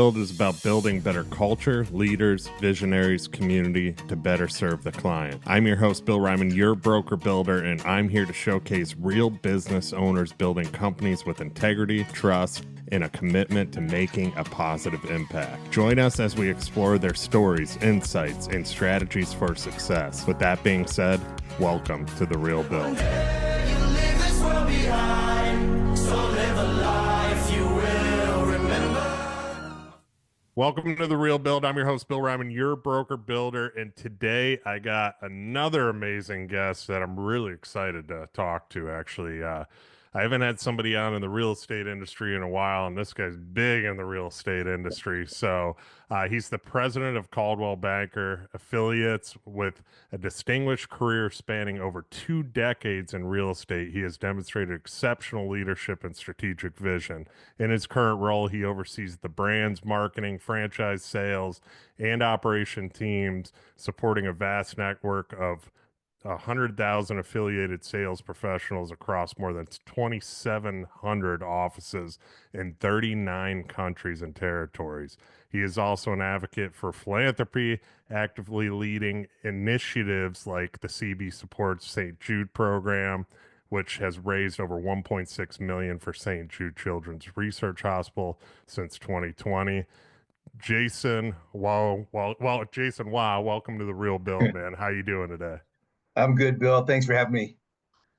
Build is about building better culture, leaders, visionaries, community to better serve the client. I'm your host, Bill Reiman, your broker builder, and I'm here to showcase real business owners building companies with integrity, trust, and a commitment to making a positive impact. Join us as we explore their stories, insights, and strategies for success. With that being said, welcome to The Real Build. Welcome to The Real Build. I'm your host, Bill Reiman, your broker builder, and today I got another amazing guest that I'm really excited to talk to, actually. I haven't had somebody on in the real estate industry in a while, and this guy's big in the real estate industry. So he's the president of Coldwell Banker Affiliates with a distinguished career spanning over 2 decades in real estate. He has demonstrated exceptional leadership and strategic vision. In his current role, he oversees the brands, marketing, franchise sales, and operation teams, supporting a vast network of 100,000 affiliated sales professionals across more than 2,700 offices in 39 countries and territories. He is also an advocate for philanthropy, actively leading initiatives like the CB Supports St. Jude program, which has raised over $1.6 million for St. Jude Children's Research Hospital since 2020. Jason Waugh, welcome to The Real Build, man. How you doing today? I'm good, Bill. Thanks for having me.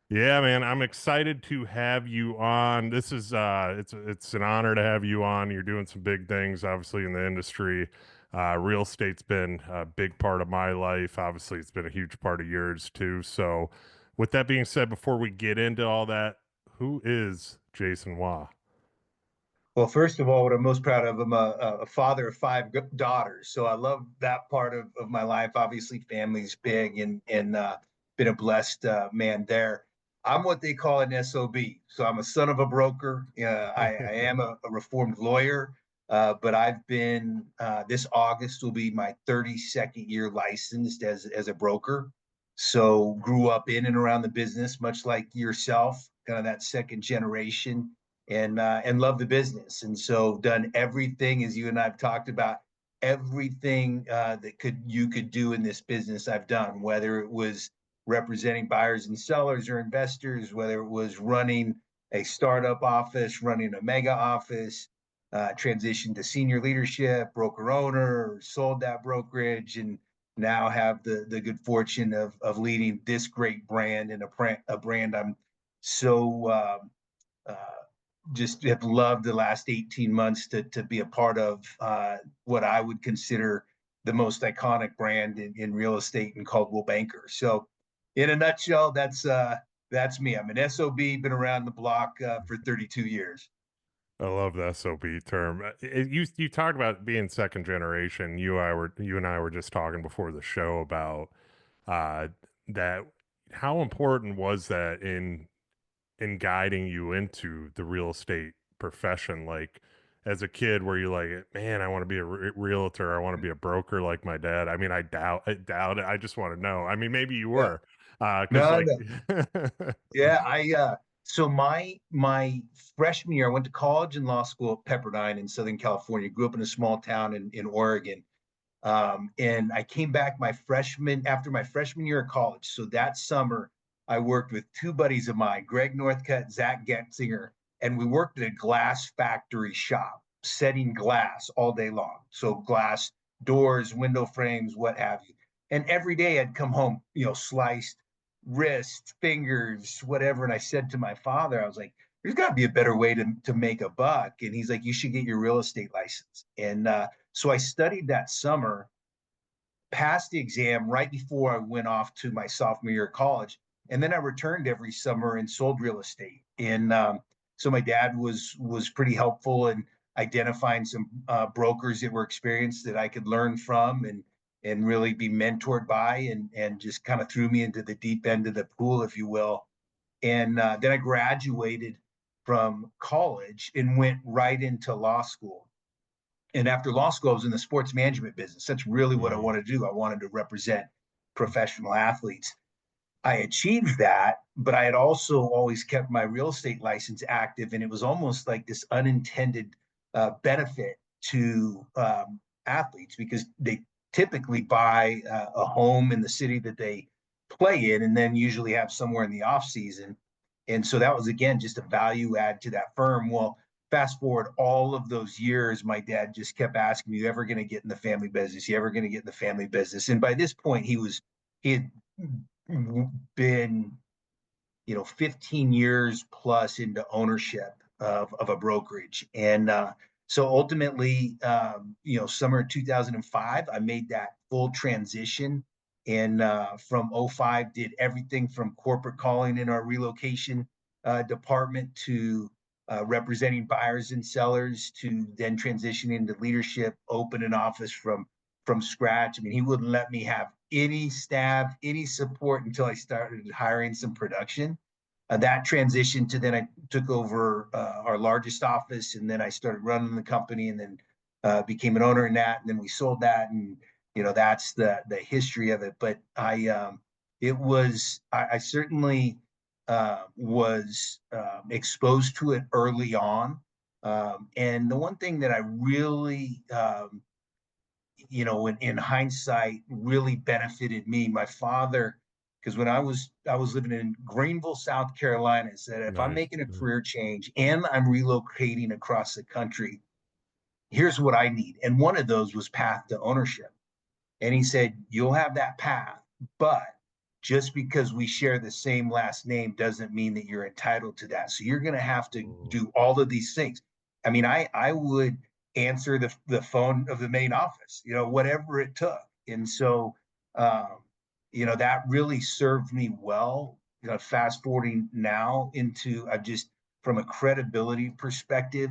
Yeah, man, I'm excited to have you on. This is it's an honor to have you on. You're doing some big things, obviously, in the industry. Real estate's been a big part of my life. Obviously, it's been a huge part of yours too. So, with that being said, before we get into all that, who is Jason Waugh? Well, first of all, what I'm most proud of, I'm a father of 5 daughters. So I love that part of my life. Obviously, family's big and been a blessed man there. I'm what they call an SOB. So I'm a son of a broker. I am a reformed lawyer, but I've been, this August will be my 32nd year licensed as a broker. So grew up in and around the business, much like yourself, kind of that second generation and love the business. And so done everything, as you and I've talked about, everything that you could do in this business I've done, whether it was representing buyers and sellers or investors, whether it was running a startup office, running a mega office, transitioned to senior leadership, broker owner, sold that brokerage, and now have the good fortune of leading this great brand and a brand I'm so just have loved the last 18 months to be a part of what I would consider the most iconic brand in real estate and Coldwell Banker. So in a nutshell, that's me. I'm an SOB, been around the block for 32 years. I love the SOB term. You talked about being second generation. You and I were just talking before the show about that. How important was that in guiding you into the real estate profession? Like as a kid, were you like, man, I want to be a realtor. I want to be a broker like my dad. I mean, I doubt it. I just want to know. I mean, maybe you Yeah. were, because No, like, no. Yeah, so my freshman year, I went to college and law school at Pepperdine in Southern California. Grew up in a small town in Oregon. And I came back after my freshman year of college. So that summer, I worked with 2 buddies of mine, Greg Northcutt, Zach Getzinger, and we worked at a glass factory shop, setting glass all day long. So glass doors, window frames, what have you. And every day I'd come home, sliced wrists, fingers, whatever. And I said to my father, I was like, there's got to be a better way to make a buck. And he's like, you should get your real estate license. And so I studied that summer, passed the exam right before I went off to my sophomore year of college. And then I returned every summer and sold real estate. And so my dad was pretty helpful in identifying some brokers that were experienced that I could learn from and really be mentored by, and just kind of threw me into the deep end of the pool, if you will. And then I graduated from college and went right into law school. And after law school, I was in the sports management business. That's really what I wanted to do. I wanted to represent professional athletes. I achieved that, but I had also always kept my real estate license active. And it was almost like this unintended benefit to athletes because they typically buy a home in the city that they play in, and then usually have somewhere in the off season. And so that was again just a value add to that firm. Well, fast forward all of those years, my dad just kept asking me, "You ever going to get in the family business? You ever going to get in the family business?" And by this point, he had been 15 years plus into ownership of a brokerage. And so ultimately, summer 2005, I made that full transition. And from '05, did everything from corporate calling in our relocation department to representing buyers and sellers to then transitioning into leadership, open an office from scratch. I mean, he wouldn't let me have any staff, any support until I started hiring some production. That transition to then I took over our largest office, and then I started running the company, and then became an owner in that, and then we sold that, and that's the history of it. But I certainly was exposed to it early on, and the one thing that I really in hindsight really benefited me. My father, because when I was living in Greenville, South Carolina, said if I'm Nice. making a career change and I'm relocating across the country, here's what I need. And one of those was path to ownership. And he said, you'll have that path, but just because we share the same last name doesn't mean that you're entitled to that. So you're going to have to Ooh. do all of these things. I mean, I would answer the phone of the main office, whatever it took. And so, that really served me well. Fast forwarding now into, I've just, from a credibility perspective,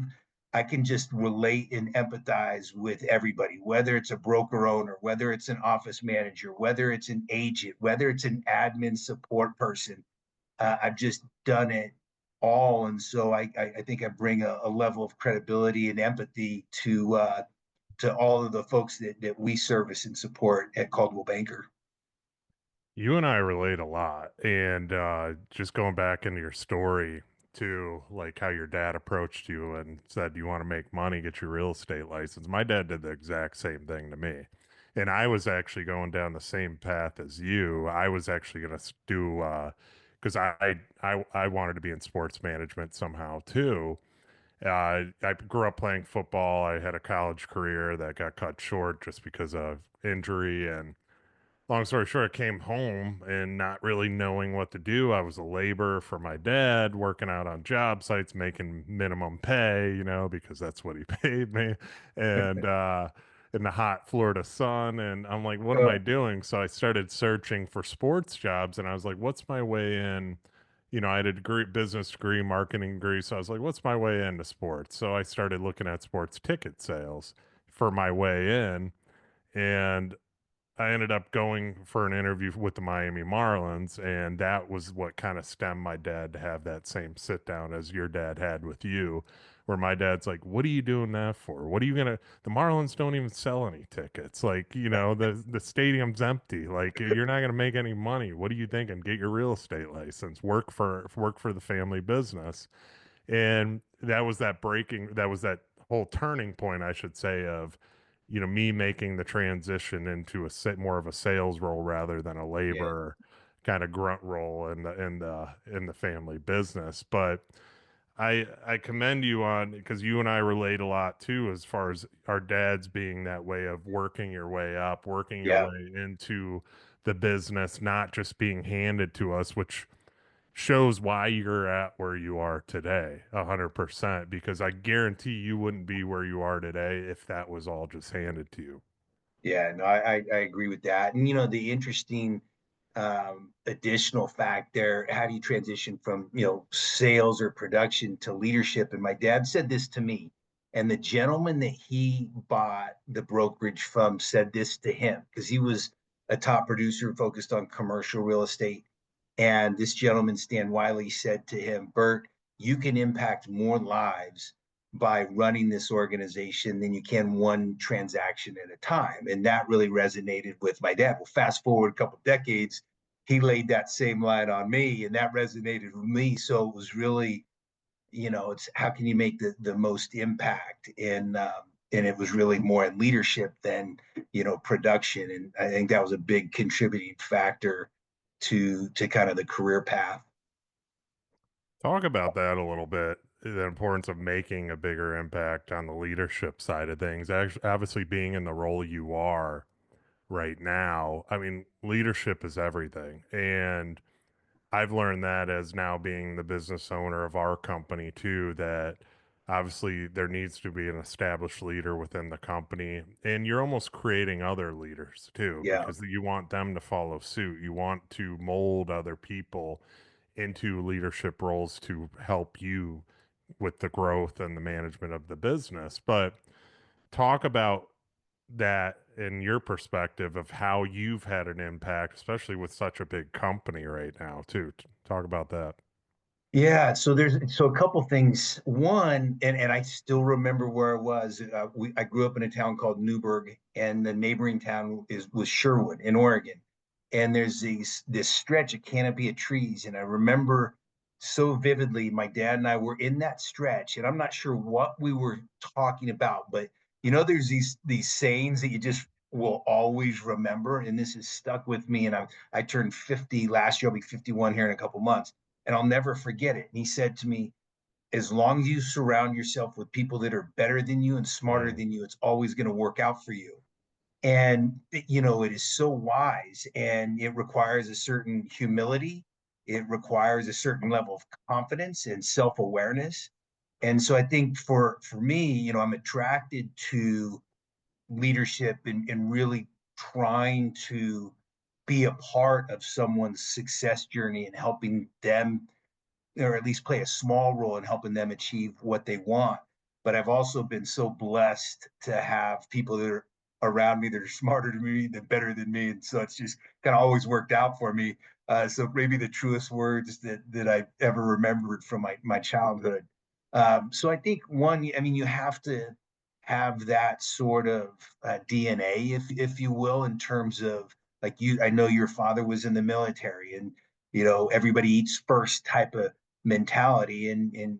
I can just relate and empathize with everybody, whether it's a broker owner, whether it's an office manager, whether it's an agent, whether it's an admin support person. I've just done it all. And so I think I bring a level of credibility and empathy to all of the folks that we service and support at Caldwell Banker. You and I relate a lot. And just going back into your story to like how your dad approached you and said, you want to make money, get your real estate license. My dad did the exact same thing to me. And I was actually going down the same path as you. I was actually going to do, because I wanted to be in sports management somehow too. I grew up playing football. I had a college career that got cut short just because of injury. And long story short, I came home and not really knowing what to do. I was a laborer for my dad, working out on job sites, making minimum pay, because that's what he paid me. And in the hot Florida sun. And I'm like, what am I Uh, doing? So I started searching for sports jobs and I was like, what's my way in? I had a degree, business degree, marketing degree. So I was like, what's my way into sports? So I started looking at sports ticket sales for my way in. And I ended up going for an interview with the Miami Marlins, and that was what kind of stemmed my dad to have that same sit down as your dad had with you, where my dad's like, "What are you doing that for? What are you gonna? The Marlins don't even sell any tickets. Like, the stadium's empty. Like, you're not gonna make any money. What are you thinking? Get your real estate license. Work for the family business." And that was that whole turning point, I should say, of me making the transition into more of a sales role rather than a yeah, labor kind of grunt role in the family business. But I commend you on, because you and I relate a lot too, as far as our dads being that way of working your way up, working your yeah. way into the business, not just being handed to us, which shows why you're at where you are today, 100%, because I guarantee you wouldn't be where you are today if that was all just handed to you. Yeah, no, I agree with that. And the interesting additional fact there, how do you transition from sales or production to leadership? And my dad said this to me, and the gentleman that he bought the brokerage from said this to him because he was a top producer focused on commercial real estate. And this gentleman, Stan Wiley, said to him, Bert, you can impact more lives by running this organization than you can one transaction at a time. And that really resonated with my dad. Well, fast forward a couple decades, he laid that same line on me, and that resonated with me. So it was really, it's how can you make the most impact? And and it was really more in leadership than production. And I think that was a big contributing factor to kind of the career path. Talk about that a little bit. The importance of making a bigger impact on the leadership side of things. Actually, obviously, being in the role you are right now, I mean, leadership is everything. And I've learned that as now being the business owner of our company too, that obviously there needs to be an established leader within the company. And you're almost creating other leaders too, Yeah. because you want them to follow suit. You want to mold other people into leadership roles to help you with the growth and the management of the business. But talk about that in your perspective of how you've had an impact, especially with such a big company right now, too. Talk about that. Yeah, so a couple things. One, and I still remember where I was. I grew up in a town called Newburgh, and the neighboring town was Sherwood in Oregon. And there's this stretch of canopy of trees, and I remember so vividly. My dad and I were in that stretch, and I'm not sure what we were talking about, but there's these sayings that you just will always remember, and this has stuck with me. And I turned 50 last year. I'll be 51 here in a couple months, and I'll never forget it. And he said to me, as long as you surround yourself with people that are better than you and smarter Mm, than you, it's always going to work out for you. And, it is so wise, and it requires a certain humility. It requires a certain level of confidence and self awareness. And so I think for me, I'm attracted to leadership and really trying to be a part of someone's success journey and helping them, or at least play a small role in helping them achieve what they want. But I've also been so blessed to have people that are around me that are smarter than me, that better than me, and so it's just kind of always worked out for me. So maybe the truest words that I ever remembered from my childhood. So I think one, I mean, you have to have that sort of DNA, if you will, in terms of like you. I know your father was in the military, and everybody eats first type of mentality. And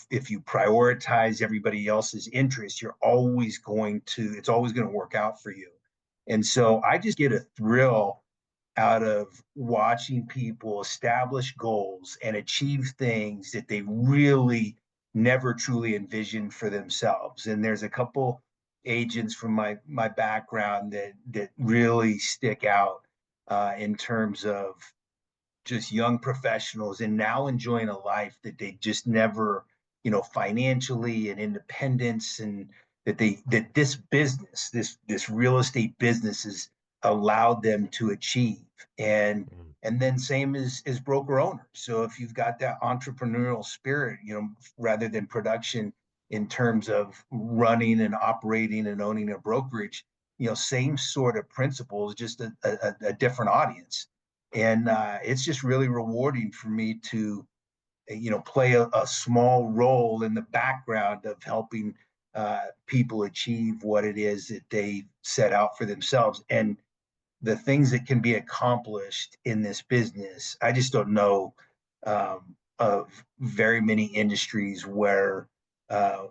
if you prioritize everybody else's interests, you're always going to it's always going to work out for you. And so I just get a thrill out of watching people establish goals and achieve things that they really never truly envisioned for themselves. And there's a couple agents from my background that really stick out in terms of just young professionals and now enjoying a life that they just never, financially and independence, and that this business, this real estate business has allowed them to achieve. And mm, and then same as broker owners. So if you've got that entrepreneurial spirit, rather than production in terms of running and operating and owning a brokerage, same sort of principles, just a different audience. And it's just really rewarding for me to play a small role in the background of helping people achieve what it is that they set out for themselves. And the things that can be accomplished in this business, I just don't know of very many industries where uh,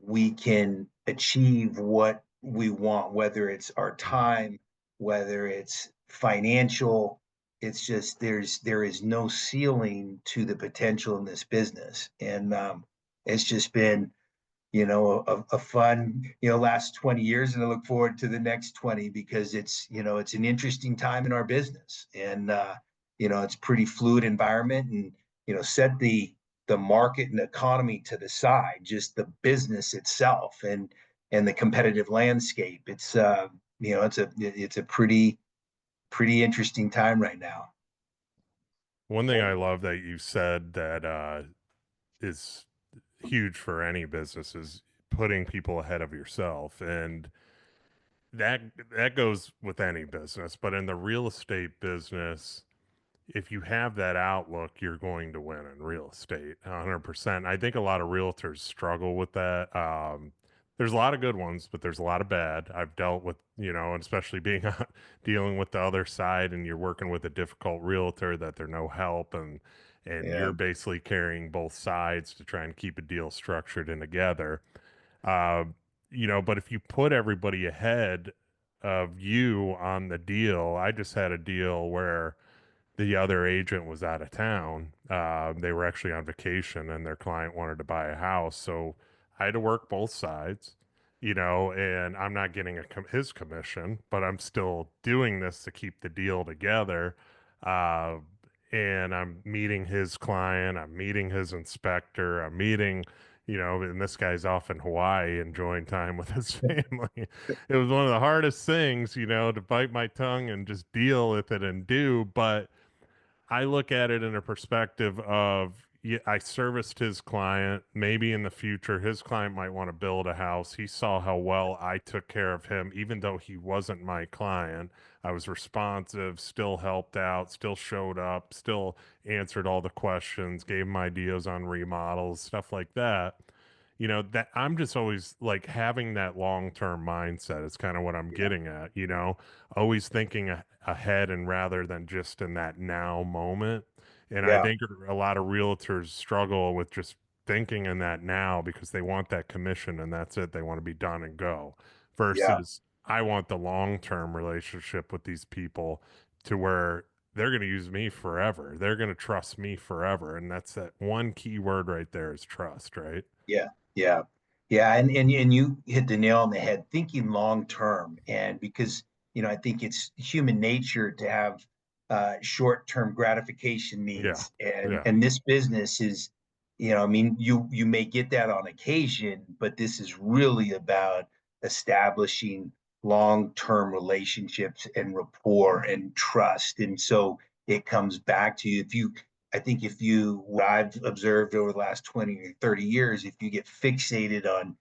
we can achieve what we want, whether it's our mm. time, whether it's financial. It's just there is no ceiling to the potential in this business. And it's just been, a fun, last 20 years. And I look forward to the next 20, because it's an interesting time in our business. And it's pretty fluid environment. And set the market and economy to the side, just the business itself and the competitive landscape. It's a pretty interesting time right now. One thing I love that you said that is huge for any business is putting people ahead of yourself. And that that goes with any business, but in the real estate business, if you have that outlook, you're going to win in real estate 100%. I think a lot of realtors struggle with that. There's a lot of good ones, but there's a lot of bad. I've dealt with, and especially being dealing with the other side, and you're working with a difficult realtor that they're no help, and Yeah. you're basically carrying both sides to try and keep a deal structured and together. Uh, but if you put everybody ahead of you on the deal, I just had a deal where the other agent was out of town. They were actually on vacation and their client wanted to buy a house. So I had to work both sides, and I'm not getting his commission, but I'm still doing this to keep the deal together. Uh, and I'm meeting his client, I'm meeting his inspector, I'm meeting, and this guy's off in Hawaii enjoying time with his family. It was one of the hardest things, to bite my tongue and just deal with it and do. But I look at it in a perspective of, yeah, I serviced his client. Maybe in the future, his client might want to build a house. He saw how well I took care of him, even though he wasn't my client. I was responsive, still helped out, still showed up, still answered all the questions, gave him ideas on remodels, stuff like that. That I'm just always like having that long-term mindset is kind of what I'm Yeah. getting at, always thinking ahead and rather than just in that now moment. And I Yeah. think a lot of realtors struggle with just thinking in that now because they want that commission and that's it. They want to be done and go. Yeah. Versus I want the long-term relationship with these people to where they're going to use me forever. They're going to trust me forever. And that's that one key word right there is trust, right? Yeah, yeah, yeah, and you hit the nail on the head. Thinking long term, and because I think it's human nature to have short term gratification Yeah. needs, and Yeah. and this business is, I mean, you may get that on occasion, but this is really about establishing long term relationships and rapport and trust, and so it comes back to you if you I think if you, what I've observed over the last 20 or 30 years, if you get fixated on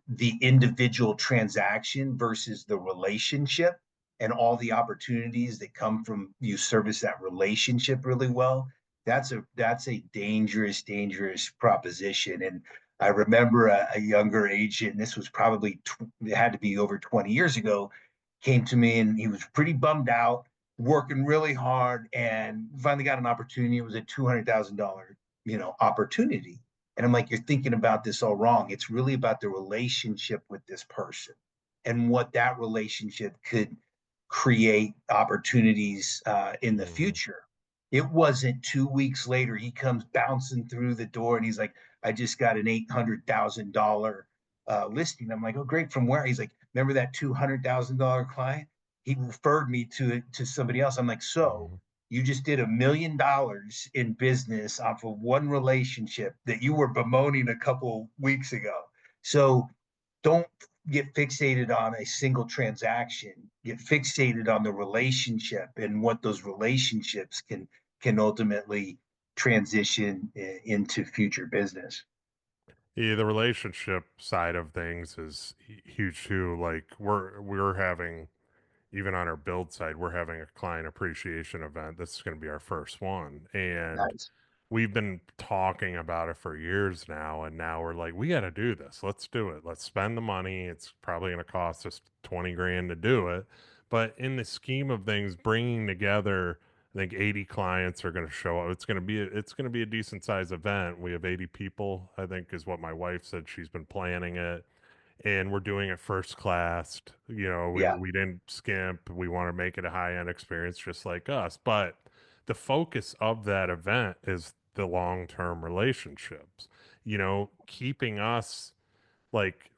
the individual transaction versus the relationship and all the opportunities that come from you service that relationship really well, that's a dangerous proposition. And I remember a younger agent, and this was probably it had to be over 20 years ago, came to me and he was pretty bummed out, working really hard, and finally got an opportunity. It was a $200,000, opportunity. And I'm like, you're thinking about this all wrong. It's really about the relationship with this person and what that relationship could create opportunities in the Mhm. future. It wasn't 2 weeks later, he comes bouncing through the door and he's like, I just got an $800,000 listing. I'm like, oh, great. From where? He's like, remember that $200,000 client? He referred me to somebody else. I'm like, so Mhm. you just did $1 million in business off of one relationship that you were bemoaning a couple weeks ago. So don't get fixated on a single transaction. Get fixated on the relationship and what those relationships can ultimately transition into future business. Yeah, the relationship side of things is huge too. Like we're having even on our build side, we're having a client appreciation event. This is going to be our first one, and Nice. we've been talking about it for years now. And now we're like, we got to do this. Let's do it. Let's spend the money. It's probably going to cost us 20 grand to do it, but in the scheme of things, bringing together, I think 80 clients are going to show up. It's going to be a decent size event. We have 80 people, I think, is what my wife said. She's been planning it, and we're doing it first class. We Yeah. we didn't skimp. We want to make it a high end experience, just like us. But the focus of that event is the long term relationships. Keeping us like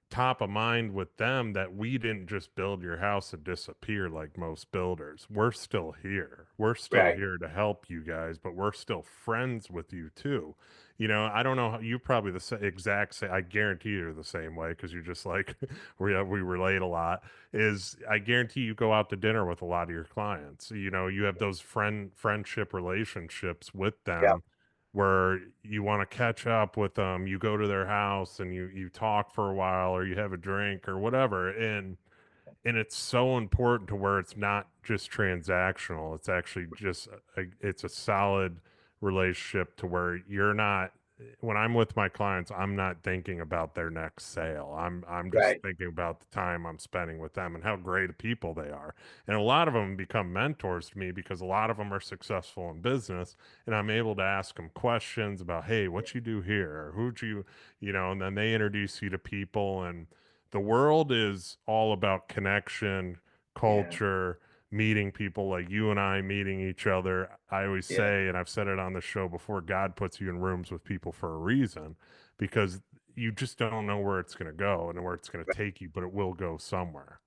top of mind with them that we didn't just build your house and disappear like most builders. We're still here. We're still Right. here to help you guys, but we're still friends with you too. I don't know how you probably the exact same. I guarantee you're the same way because you're just like we relate a lot. Is I guarantee you go out to dinner with a lot of your clients. You have those friendship relationships with Yeah. them where you want to catch up with them, you go to their house and you talk for a while or you have a drink or whatever. And it's so important to where it's not just transactional. It's actually just it's a solid relationship to where you're not when I'm with my clients, I'm not thinking about their next sale. I'm just Right. thinking about the time I'm spending with them and how great of people they are. And a lot of them become mentors to me because a lot of them are successful in business and I'm able to ask them questions about, hey, what you do here or who'd you, and then they introduce you to people. And the world is all about connection, Yeah, culture, meeting people like you and I meeting each other. I always yeah. say, and I've said it on the show before, God puts you in rooms with people for a reason because you just don't know where it's going to go and where it's going to take you, but it will go somewhere.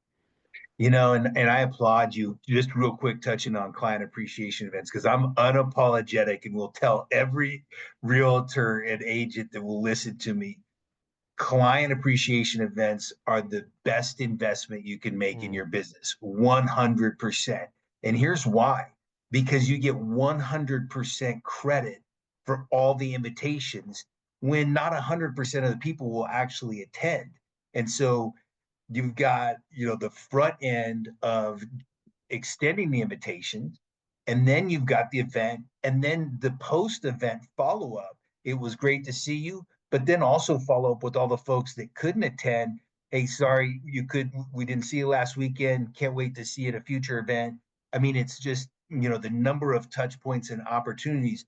And I applaud you. Just real quick, touching on client appreciation events, because I'm unapologetic and will tell every realtor and agent that will listen to me, client appreciation events are the best investment you can make in Mm, your business, 100%. And here's why: because you get 100% credit for all the invitations when not 100% of the people will actually attend. And so you've got, the front end of extending the invitation, and then you've got the event, and then the post event follow up. It was great to see you, but then also follow up with all the folks that couldn't attend. Hey, sorry we didn't see you last weekend. Can't wait to see you at a future event. I mean, it's just, the number of touch points and opportunities.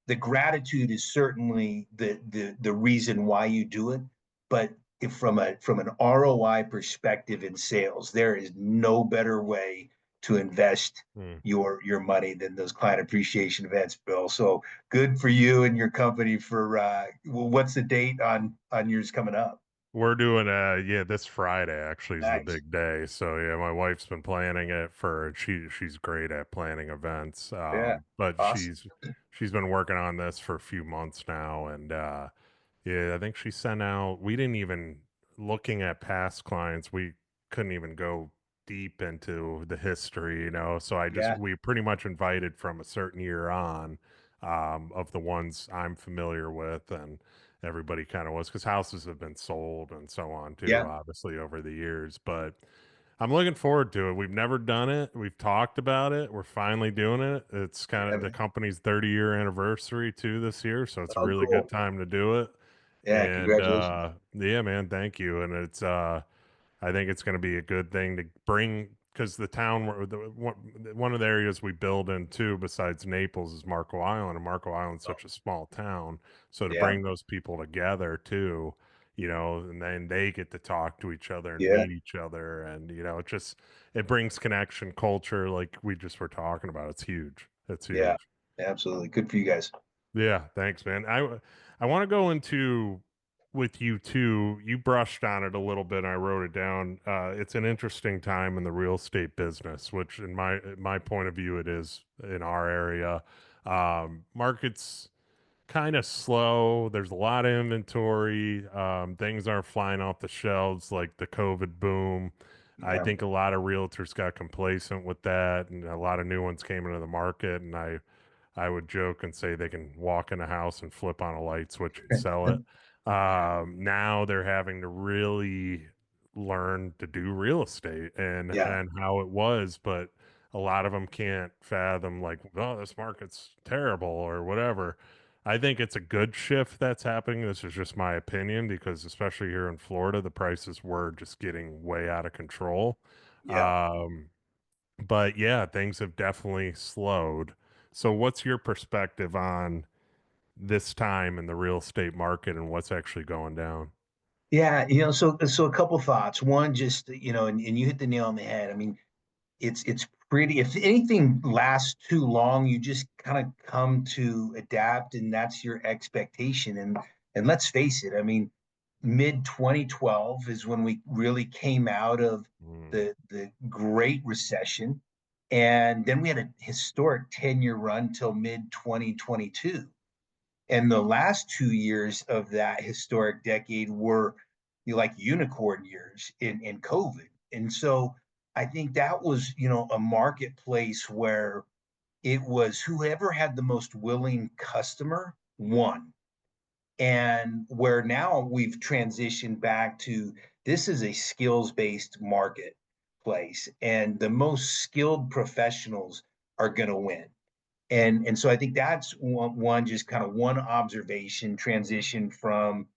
The gratitude is certainly the reason why you do it, but if from an ROI perspective in sales, there is no better way to invest mm. your money than those client appreciation events, Bill. So good for you and your company for well, what's the date on yours coming up? We're doing yeah, this Friday actually is the Nice. big day. So yeah, my wife's been planning it for she's great at planning events. Yeah. But Awesome. she's been working on this for a few months now and yeah, I think she sent out we didn't even looking at past clients, we couldn't even go deep into the history, you know. So Yeah. we pretty much invited from a certain year on of the ones I'm familiar with and everybody kind of was because houses have been sold and so on too, Yeah. obviously over the years. But I'm looking forward to it. We've never done it. We've talked about it. We're finally doing it. It's kind Yeah, of the man. company's 30-year anniversary too this year, so it's a Oh, really good cool. time to do it. Yeah, And congratulations. yeah, man, thank you. And it's I think it's going to be a good thing to bring because the town one of the areas we build in too, besides Naples, is Marco Island, and Marco Island's Oh, such a small town. So to yeah. bring those people together too, you know, and then they get to talk to each other and Yeah. meet each other, and you know, it brings connection, culture, like we just were talking about. It's huge. It's Yeah. huge. Absolutely. Good for you guys. Yeah, thanks, man. I want to go into with you too. You brushed on it a little bit. And I wrote it down. It's an interesting time in the real estate business, which, in my point of view, it is in our area. Markets kind of slow. There's a lot of inventory. Things aren't flying off the shelves like the COVID boom. I Yeah. think a lot of realtors got complacent with that, and a lot of new ones came into the market, and I would joke and say they can walk in a house and flip on a light switch and sell it. Now they're having to really learn to do real estate Yeah. and how it was, but a lot of them can't fathom like, oh, this market's terrible or whatever. I think it's a good shift that's happening. This is just my opinion because especially here in Florida, the prices were just getting way out of control. Yeah. Um, but yeah, things have definitely slowed. So, what's your perspective on this time in the real estate market and what's actually going down? Yeah, so a couple thoughts. One, just and you hit the nail on the head. I mean, it's pretty. If anything lasts too long, you just kind of come to adapt, and that's your expectation. And let's face it. I mean, mid 2012 is when we really came out of Mm, the Great Recession, and then we had a historic 10-year run till mid 2022. And the last 2 years of that historic decade were, like unicorn years in COVID. And so I think that was, a marketplace where it was whoever had the most willing customer won. And where now we've transitioned back to this is a skills based marketplace, and the most skilled professionals are going to win. And so I think that's one just kind of one observation transition from,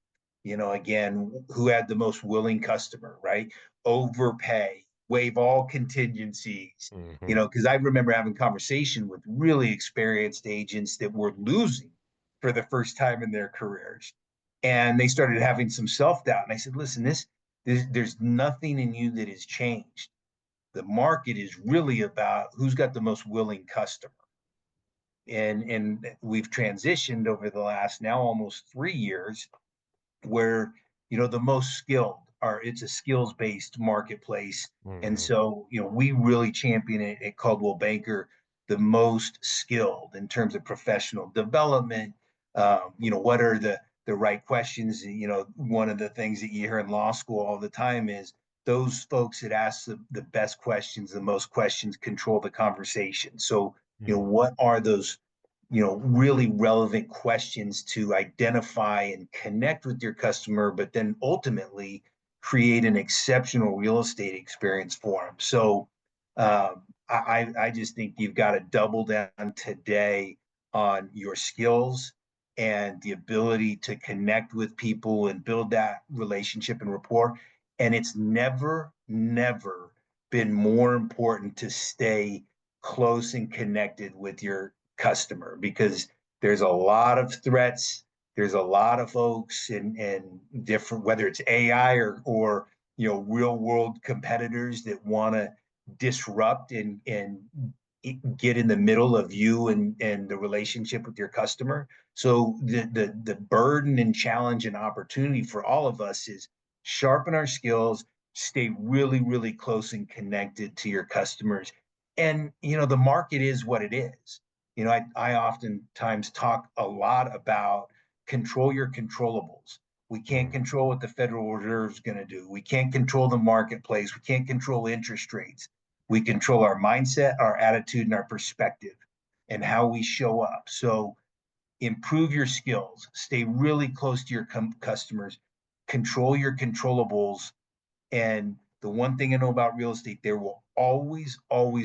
again, who had the most willing customer, right? Overpay, waive all contingencies, hmm because I remember having conversation with really experienced agents that were losing for the first time in their careers. And they started having some self doubt. And I said, listen, There's nothing in you that has changed. The market is really about who's got the most willing customer. And we've transitioned over the last now almost 3 years where the most skilled are, it's a skills based marketplace. And Hmm. so we really champion it at Coldwell Banker, the most skilled in terms of professional development. What are the right questions? One of the things that you hear in law school all the time is those folks that ask the best questions, the most questions, control the conversation. So Hmm. what are those really relevant questions to identify and connect with your customer, but then ultimately create an exceptional real estate experience for them. So I just think you've got to double down today on your skills and the ability to connect with people and build that relationship and rapport. And it's never been more important to stay close and connected with your customer, because there's a lot of threats. There's a lot of folks and different, whether it's AI or real world competitors that want to disrupt and get in the middle of you and the relationship with your customer. So the burden and challenge and opportunity for all of us is sharpen our skills, stay really close and connected to your customers. And the market is what it is. I oftentimes talk a lot about control your controllables. We can't Hmm. control what the Federal Reserve is going to do. We can't control the marketplace. We can't control interest rates. We control our mindset, our attitude, and our perspective and how we show up. So improve your skills, stay really close to your customers, control your controllables. And the one thing I know about real estate, there will always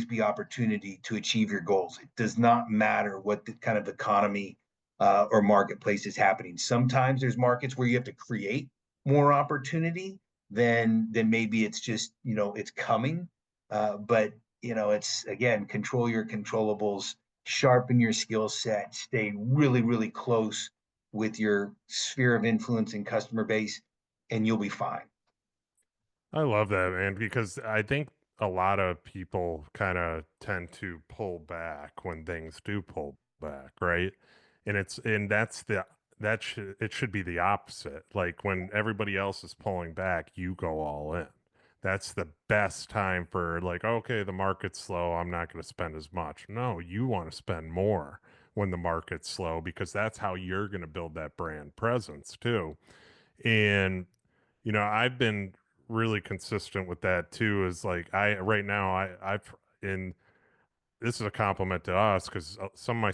be opportunity to achieve your goals. It does not matter what the kind of economy or marketplace is happening. Sometimes there's markets where you have to create more opportunity than maybe it's just it's coming. But it's again, control your controllables, sharpen your skill set, stay really close with your sphere of influence and customer base, and you'll be fine. I love that, man, because I think a lot of people kind of tend to pull back when things do pull back, right? And that's it should be the opposite. Like when everybody else is pulling back, you go all in. That's the best time for like, okay, the market's slow, I'm not going to spend as much. No, you want to spend more when the market's slow because that's how you're going to build that brand presence too. And I've been really consistent with that too. Is like I right now I've in this is a compliment to us because some of my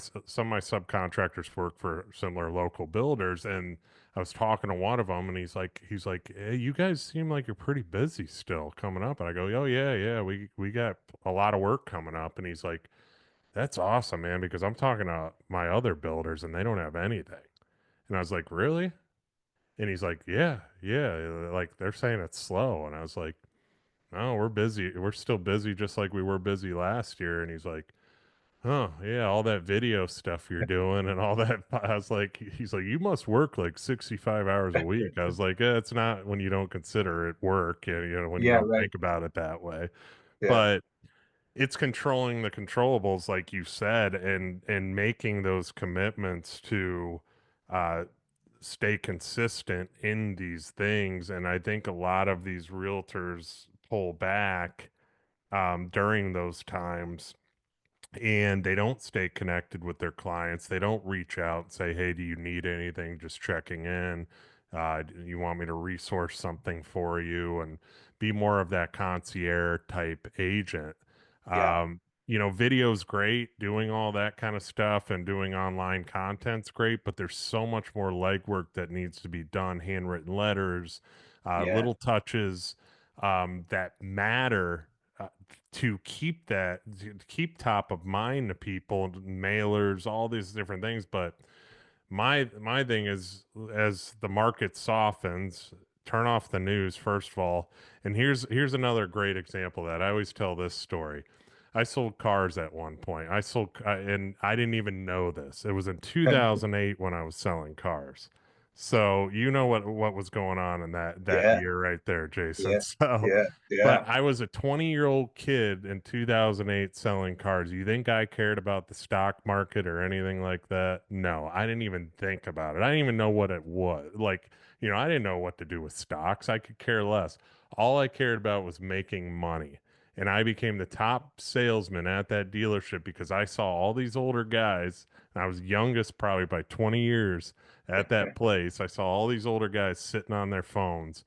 subcontractors work for similar local builders, and I was talking to one of them, and he's like, hey, you guys seem like you're pretty busy still coming up, and I go, oh yeah, we got a lot of work coming up, and he's like, that's awesome, man, because I'm talking to my other builders and they don't have anything, and I was like, really? And he's like, yeah, like they're saying it's slow. And I was like, no, we're busy. We're still busy just like we were busy last year. And he's like, oh, yeah, all that video stuff you're doing and all that. I was like, he's like, you must work like 65 hours a week. I was like, it's not when you don't consider it work, when you Yeah, don't right. think about it that way. Yeah, But it's controlling the controllables, like you said, and making those commitments to, uh, stay consistent in these things. And I think a lot of these realtors pull back during those times and they don't stay connected with their clients. They don't reach out and say, hey, do you need anything? Just checking in. You want me to resource something for you and be more of that concierge type agent. yeah, Video's great, doing all that kind of stuff and doing online content's great, but there's so much more legwork that needs to be done, handwritten letters, yeah, little touches that matter to keep top of mind to people, mailers, all these different things. But my thing is, as the market softens, turn off the news first of all. And here's another great example of that I always tell this story. I sold cars at one point. And I didn't even know this. It was in 2008 when I was selling cars. So you know what was going on in that Yeah, year right there, Jason. yeah, So, yeah, but yeah. I was a 20-year-old kid in 2008 selling cars. You think I cared about the stock market or anything like that? No, I didn't even think about it. I didn't even know what it was. Like, I didn't know what to do with stocks. I could care less. All I cared about was making money. And I became the top salesman at that dealership because I saw all these older guys, and I was youngest probably by 20 years at that place. I saw all these older guys sitting on their phones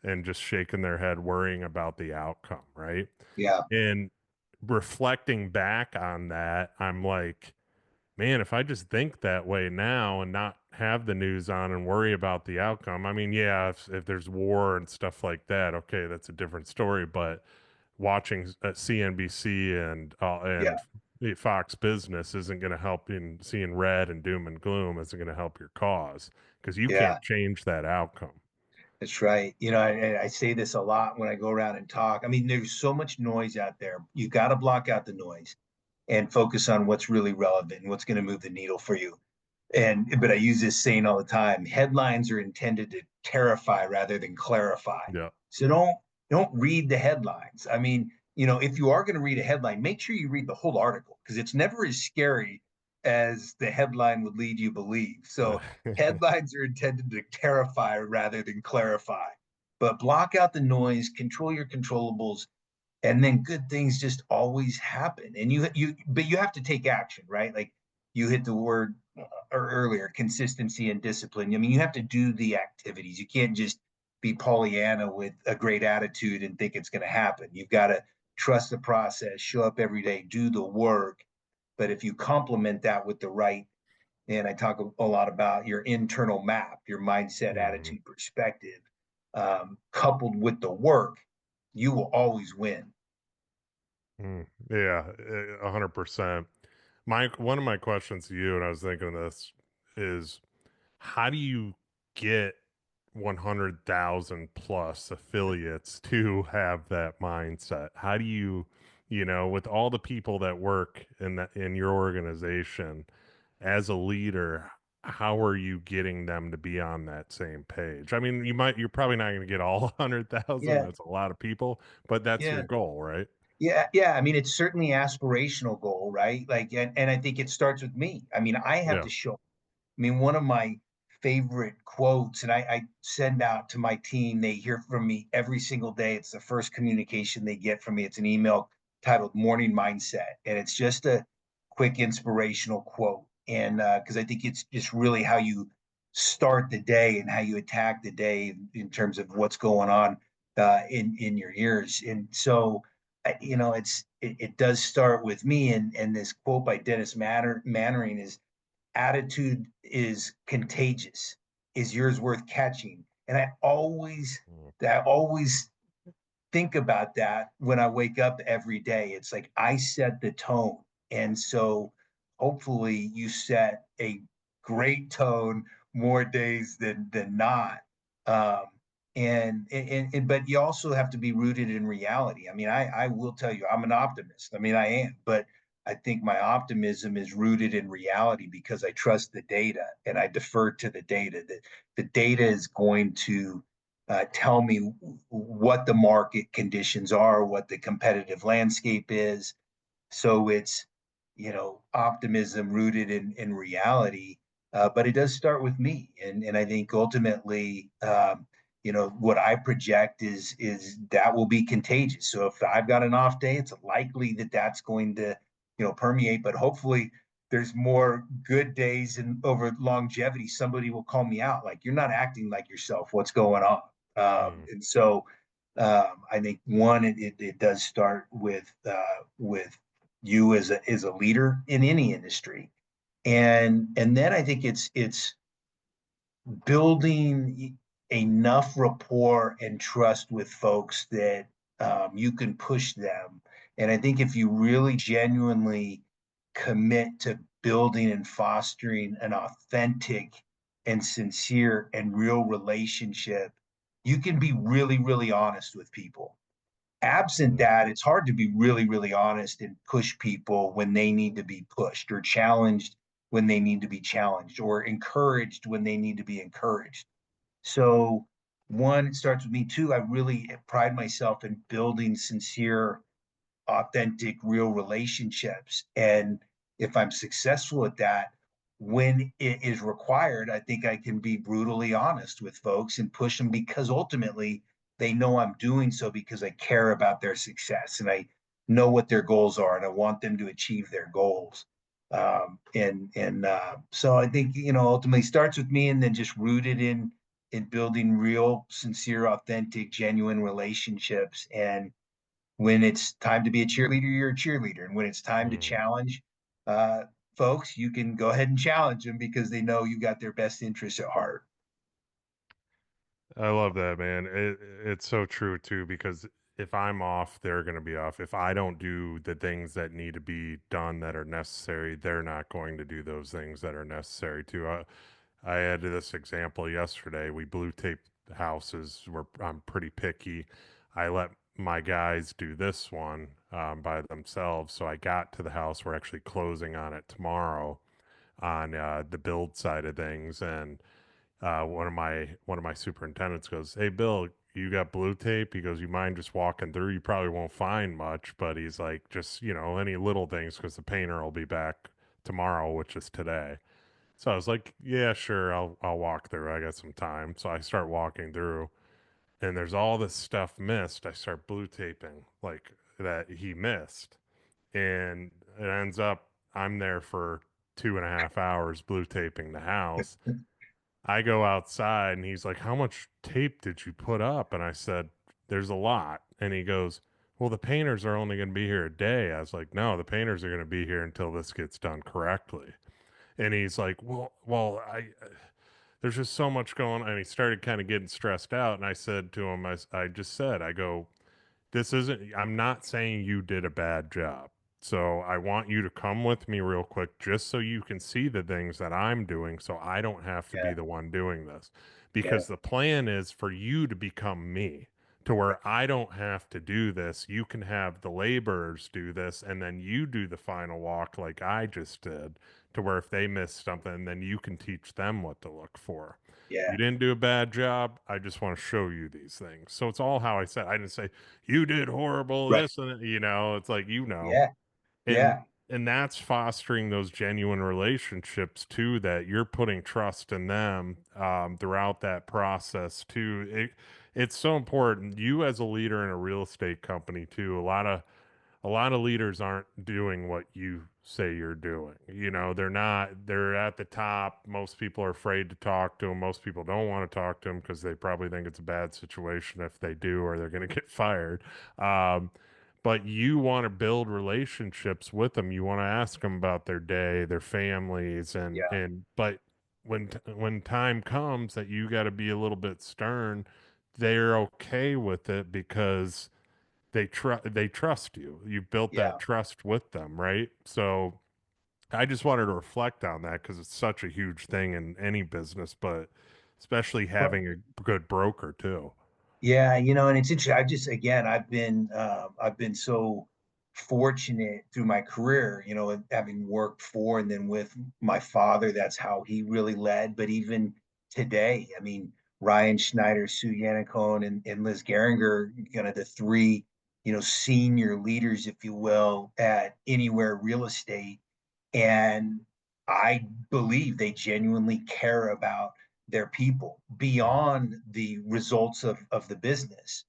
and just shaking their head, worrying about the outcome, right? Yeah, And reflecting back on that, I'm like, man, if I just think that way now and not have the news on and worry about the outcome, I mean, yeah, if there's war and stuff like that, okay, that's a different story. But watching CNBC and yeah, Fox Business isn't going to help in seeing red and doom and gloom isn't going to help your cause because you yeah. can't change that outcome. That's right. I say this a lot when I go around and talk. I mean, there's so much noise out there. You got to block out the noise and focus on what's really relevant and what's going to move the needle for you. But I use this saying all the time: headlines are intended to terrify rather than clarify. Yeah. So don't read the headlines. I mean, if you are going to read a headline, make sure you read the whole article, because it's never as scary as the headline would lead you believe. So headlines are intended to terrify rather than clarify. But block out the noise, control your controllables, and then good things just always happen. And but you have to take action, right? Like, you hit the word earlier: consistency and discipline. I mean, you have to do the activities. You can't just be Pollyanna with a great attitude and think it's going to happen. You've got to trust the process, show up every day, do the work. But if you complement that with the right, and I talk a lot about your internal map, your mindset, Mhm. attitude, perspective, coupled with the work, you will always win. Yeah, 100%. My one of my questions to you, and I was thinking of this, is how do you get 100,000 plus affiliates to have that mindset? How do you, with all the people that work in your organization as a leader, how are you getting them to be on that same page? I mean, you're probably not going to get all 100,000. Yeah, That's a lot of people, but that's your yeah, goal, right? yeah. I mean, it's certainly aspirational goal, right? Like, and I think it starts with me. I mean, I have Yeah. to show. I mean, one of my favorite quotes, and I send out to my team, they hear from me every single day. It's the first communication they get from me. It's an email titled Morning Mindset. And it's just a quick inspirational quote. And because I think it's just really how you start the day and how you attack the day in terms of what's going on in your ears. And so, it does start with me. And this quote by Mannering is: attitude is contagious. Is yours worth catching? And Mm, I always think about that when I wake up every day. It's like I set the tone. And so hopefully you set a great tone more days than not. Um, and but you also have to be rooted in reality. I mean, I will tell you, I'm an optimist. I mean, I am, but I think my optimism is rooted in reality because I trust the data and I defer to the data. That the data is going to tell me what the market conditions are, what the competitive landscape is. So it's, optimism rooted in reality. But it does start with me. And I think ultimately, what I project is that will be contagious. So if I've got an off day, it's likely that that's going to, permeate. But hopefully there's more good days, and over longevity, somebody will call me out. Like, you're not acting like yourself. What's going on? mm, And so I think one, it does start with you as a leader in any industry, and then I think it's building enough rapport and trust with folks that you can push them. And I think if you really genuinely commit to building and fostering an authentic and sincere and real relationship, you can be really, really honest with people. Absent mm, that, it's hard to be really, really honest and push people when they need to be pushed or challenged when they need to be challenged, or encouraged when they need to be encouraged. So, one, it starts with me. Two, I really pride myself in building sincere, authentic, real relationships. And if I'm successful at that, when it is required, I think I can be brutally honest with folks and push them, because ultimately they know I'm doing so because I care about their success and I know what their goals are and I want them to achieve their goals. So I think, ultimately starts with me, and then just rooted in building real, sincere, authentic, genuine relationships. And when it's time to be a cheerleader, you're a cheerleader. And when it's time to Mm. challenge uh, folks, you can go ahead and challenge them because they know you got their best interests at heart. I love that, man. It's so true too, because if I'm off, they're going to be off. If I don't do the things that need to be done that are necessary, they're not going to do those things that are necessary too. I had this example yesterday. We blue taped houses. I'm pretty picky. I let my guys do this one by themselves. So I got to the house. We're actually closing on it tomorrow on the build side of things, and one of my superintendents goes, "Hey, Bill, you got blue tape?" He goes, "You mind just walking through? You probably won't find much, but," he's like, "just any little things because the painter will be back tomorrow, which is today." So I was like, "Yeah, sure, I'll walk through. I got some time." So I start walking through, and there's all this stuff missed. I start blue taping like that he missed, and it ends up I'm there for 2.5 hours blue taping the house. I go outside and he's like, "How much tape did you put up?" And I said, "There's a lot." And he goes, "Well, the painters are only going to be here a day." I was like, "No, the painters are going to be here until this gets done correctly." And he's like, "Well, there's just so much going on." And he started kind of getting stressed out. And I said to him, I just said, I go, "This isn't, I'm not saying you did a bad job. So I want you to come with me real quick just so you can see the things that I'm doing so I don't have to be Yeah, the one doing this. yeah, Because the plan is for you to become me, to right, where I don't have to do this. You can have the laborers do this, and then you do the final walk like I just did, to where if they miss something, then you can teach them what to look for. You yeah, didn't do a bad job. I just want to show you these things." So it's all how I said. I didn't say you did horrible right, this, and it's like, yeah, and yeah, that's fostering those genuine relationships too, that you're putting trust in them throughout that process too. It's so important. You as a leader in a real estate company too, a lot of leaders aren't doing what you say you're doing. They're not, they're at the top. Most people are afraid to talk to them. Most people don't want to talk to them because they probably think it's a bad situation if they do, or they're going to get fired. Um, but you want to build relationships with them. You want to ask them about their day, their families, yeah, but when time comes that you got to be a little bit stern, they're okay with it because they trust you. You've built that yeah. trust with them, right? So I just wanted to reflect on that because it's such a huge thing in any business, but especially Well, having a good broker too. yeah, and it's interesting. I've been so fortunate through my career, having worked for and then with my father. That's how he really led. But even today, I mean, Ryan Schneider, Sue Yannicone, and Liz Geringer, kind of the three, senior leaders, if you will, at Anywhere Real Estate. And I believe they genuinely care about their people beyond the results of the business.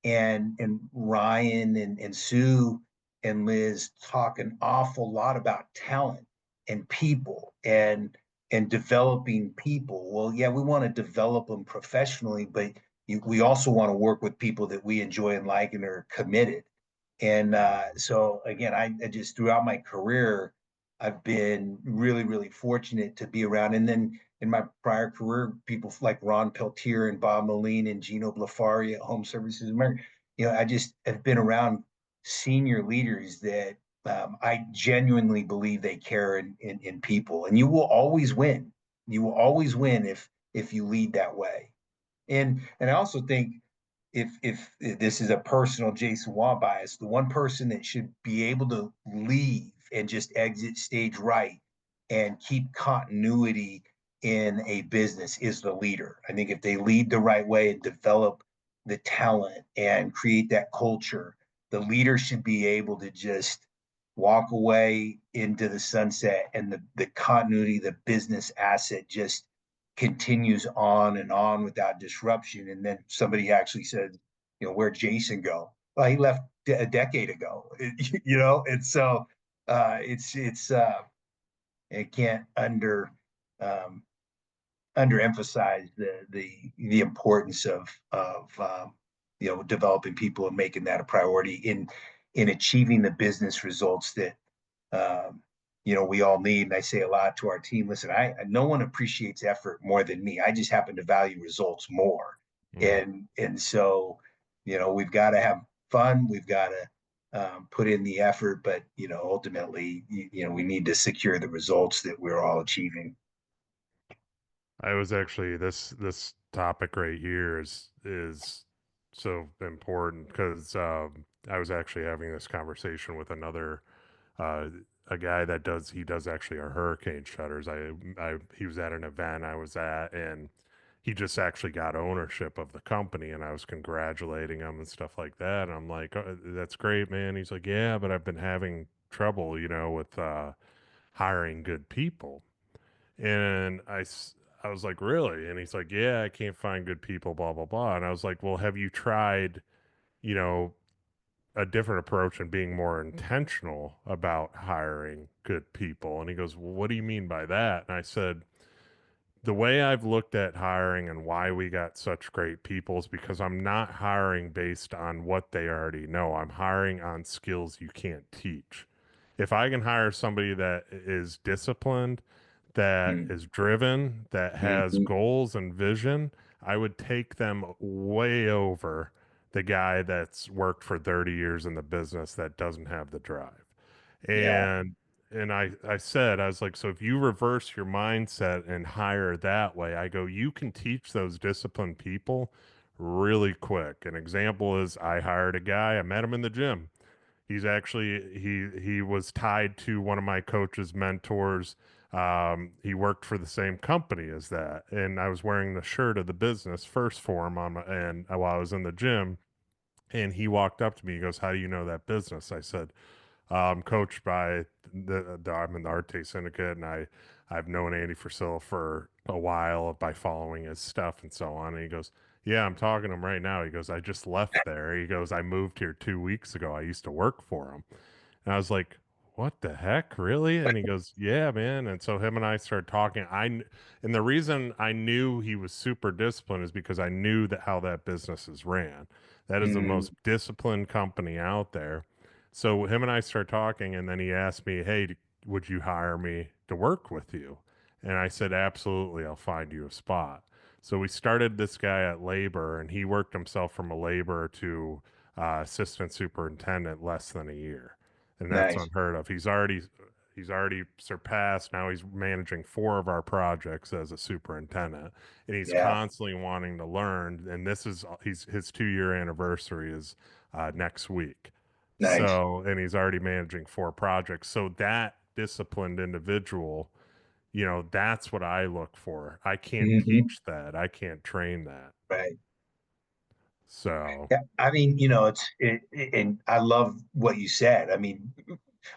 And Ryan and Sue and Liz talk an awful lot about talent and people and developing people. Well, yeah, we want to develop them professionally, but we also want to work with people that we enjoy and like and are committed. And so again, I just throughout my career, I've been really, really fortunate to be around. And then in my prior career, people like Ron Peltier and Bob Moline and Gino Blafari at Home Services America, I just have been around senior leaders that I genuinely believe they care in people. And you will always win. You will always win if you lead that way. And I also think if this is a personal Jason Waugh bias, the one person that should be able to leave and just exit stage right and keep continuity in a business is the leader. I think if they lead the right way and develop the talent and create that culture, the leader should be able to just walk away into the sunset, and the continuity, the business asset just continues on without disruption. And then somebody actually said, where'd Jason go? Well, he left a decade ago, and so it can't um, underemphasize the importance of developing people and making that a priority in achieving the business results that we all need. And I say a lot to our team, listen, I no one appreciates effort more than me. I just happen to value results more. Mm. And so, we've got to have fun. We've got to put in the effort, but ultimately, we need to secure the results that we're all achieving. I was actually this topic right here is so important because I was actually having this conversation with another uh, a guy that does actually our hurricane shutters. I he was at an event I was at, and he just actually got ownership of the company, and I was congratulating him and stuff like that. And I'm like, oh, that's great, man. He's like, yeah, but I've been having trouble, with hiring good people. And I was like, really? And he's like, yeah, I can't find good people, blah, blah, blah. And I was like, well, have you tried, you know, a different approach and being more intentional about hiring good people? And he goes, well, what do you mean by that? And I said, the way I've looked at hiring and why we got such great people is because I'm not hiring based on what they already know. I'm hiring on skills you can't teach. If I can hire somebody that is disciplined, that Mm-hmm. is driven, that has Mm-hmm. goals and vision, I would take them way over the guy that's worked for 30 years in the business that doesn't have the drive. Yeah. And I said, I was like, so if you reverse your mindset and hire that way, I go, you can teach those disciplined people really quick. An example is I hired a guy, I met him in the gym. He's actually he was tied to one of my coach's mentors. He worked for the same company as that, and I was wearing the shirt of the business first for him and while I was in the gym, and he walked up to me. He goes, "How do you know that business?" I said, coached by I'm in the Arte Syndicate, and I've known Andy Frisella for a while by following his stuff and so on. And he goes, "Yeah, I'm talking to him right now." He goes, "I just left there." He goes, "I moved here 2 weeks ago. I used to work for him." And I was like, "What the heck, really?" And he goes, "Yeah, man." And so him and I started talking. And the reason I knew he was super disciplined is because I knew that how that business is ran. That is the Mm-hmm. most disciplined company out there. So him and I started talking, and then he asked me, "Hey, would you hire me to work with you?" And I said, "Absolutely, I'll find you a spot." So we started this guy at labor, and he worked himself from a laborer to assistant superintendent less than a year, and that's Nice. unheard of. He's already surpassed. Now he's managing four of our projects as a superintendent, and he's Yeah. constantly wanting to learn. And this is he's his 2 year anniversary is next week. Nice. So, and he's already managing four projects. So that disciplined individual, that's what I look for. I can't Mm-hmm. teach that. I can't train that. Right. So, Yeah. I mean, and I love what you said. I mean,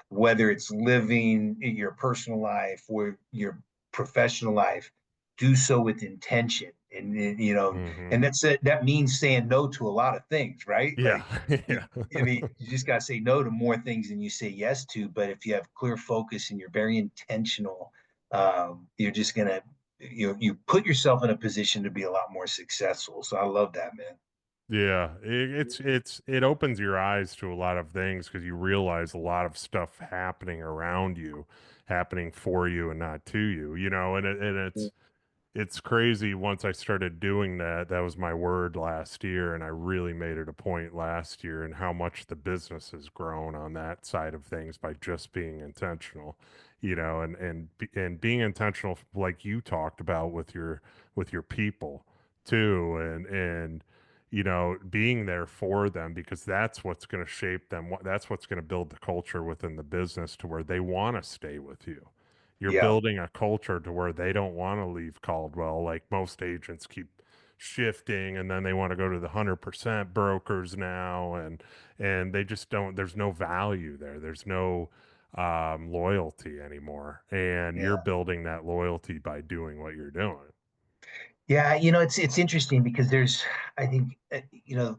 whether it's living in your personal life or your professional life, do so with intention. mhm. And that means saying no to a lot of things, right? Yeah, Like, yeah. I mean, you just got to say no to more things than you say yes to. But if you have clear focus and you're very intentional, you're just gonna, you put yourself in a position to be a lot more successful. So I love that, man. Yeah, it opens your eyes to a lot of things because you realize a lot of stuff happening around you, happening for you and not to you, and it's crazy once I started doing that. That was my word last year, and I really made it a point last year and how much the business has grown on that side of things by just being intentional, and being intentional like you talked about with your people too, and being there for them because that's what's going to shape them. That's what's going to build the culture within the business to where they want to stay with you. You're Yeah. building a culture to where they don't want to leave Caldwell. Like most agents keep shifting, and then they want to go to the 100% brokers now, and they just don't. There's no value there. There's no loyalty anymore, and you're Yeah. building that loyalty by doing what you're doing. Yeah, it's interesting because I think,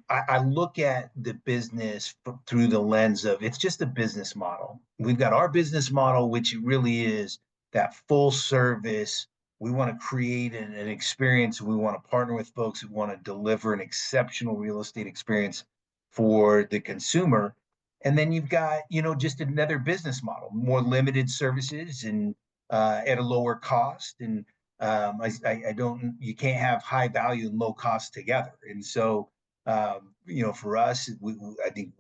I look at the business through the lens of it's just a business model. We've got our business model, which really is that full service. We want to create an experience. We want to partner with folks who want to deliver an exceptional real estate experience for the consumer. And then you've got, just another business model, more limited services and at a lower cost. And I don't, you can't have high value and low cost together. And so, for us, I think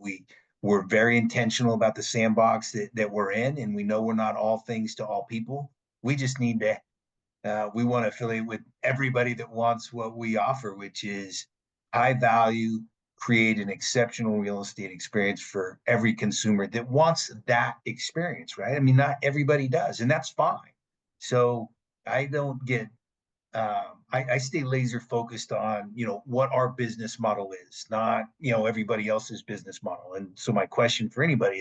we're very intentional about the sandbox that we're in, and we know we're not all things to all people. We just need to, we want to affiliate with everybody that wants what we offer, which is high value, create an exceptional real estate experience for every consumer that wants that experience, right? I mean, not everybody does, and that's fine. So I don't get I stay laser focused on what our business model is, not everybody else's business model. And so my question for anybody